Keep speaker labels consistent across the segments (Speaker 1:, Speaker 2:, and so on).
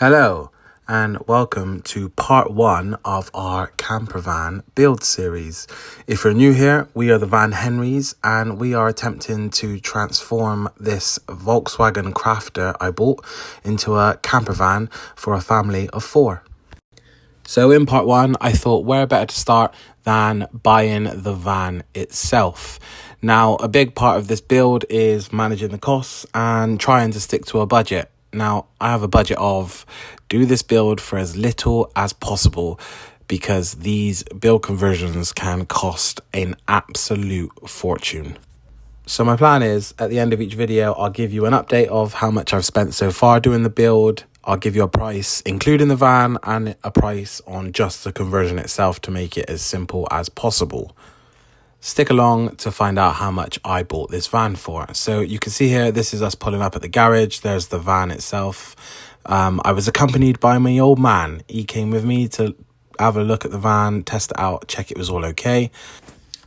Speaker 1: Hello and welcome to part 1 of our Campervan build series. If you're new here, we are the Van Henrys and we are attempting to transform this Volkswagen Crafter I bought into a campervan for a family of 4. So in part 1, I thought where better to start than buying the van itself. Now, a big part of this build is managing the costs and trying to stick to a budget. Now, I have a budget of do this build for as little as possible because these build conversions can cost an absolute fortune. So my plan is at the end of each video, I'll give you an update of how much I've spent so far doing the build. I'll give you a price including the van and a price on just the conversion itself to make it as simple as possible. Stick along to find out how much I bought this van for. So you can see here, this is us pulling up at the garage. There's the van itself. I was accompanied by my old man. He came with me to have a look at the van, test it out, check it was all okay.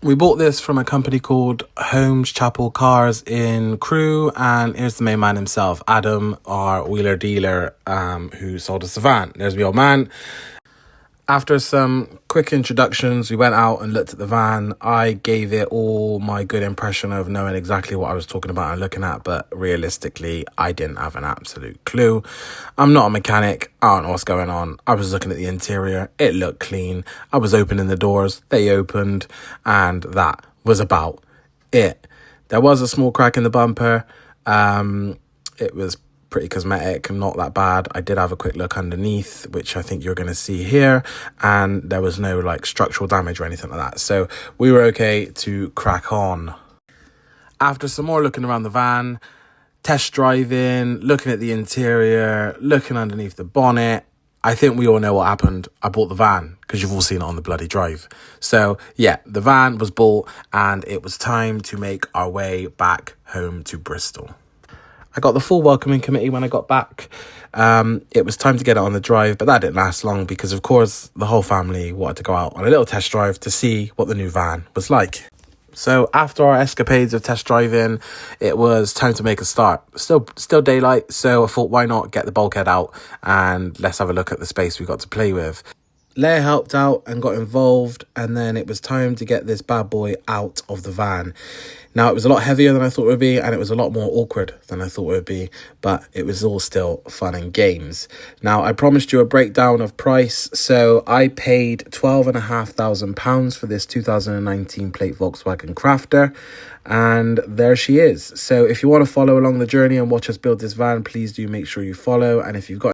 Speaker 1: We bought this from a company called Holmes Chapel Cars in Crewe, and here's the main man himself, Adam, our wheeler dealer, who sold us the van. There's my old man. After some quick introductions, we went out and looked at the van. I gave it all my good impression of knowing exactly what I was talking about and looking at, but realistically, I didn't have an absolute clue. I'm not a mechanic. I don't know what's going on. I was looking at the interior. It looked clean. I was opening the doors. They opened, and that was about it. There was a small crack in the bumper. It was pretty cosmetic, not that bad. I did have a quick look underneath, which I think you're going to see here, and there was no like structural damage or anything like that, so we were okay to crack on. After some more looking around the van, test driving, looking at the interior, looking underneath the bonnet, I think we all know what happened. I bought the van because you've all seen it on the bloody drive. So yeah, the van was bought and it was time to make our way back home to Bristol. I got the full welcoming committee when I got back. It was time to get it on the drive, but that didn't last long because, of course, the whole family wanted to go out on a little test drive to see what the new van was like. So after our escapades of test driving, it was time to make a start. Still daylight, so I thought, why not get the bulkhead out and let's have a look at the space we got to play with. Leia helped out and got involved, and then it was time to get this bad boy out of the van. Now, it was a lot heavier than I thought it would be, and it was a lot more awkward than I thought it would be, but it was all still fun and games. Now, I promised you a breakdown of price, so I paid £12,500 for this 2019 plate Volkswagen Crafter, and there she is. So if you want to follow along the journey and watch us build this van, please do make sure you follow, and if you've got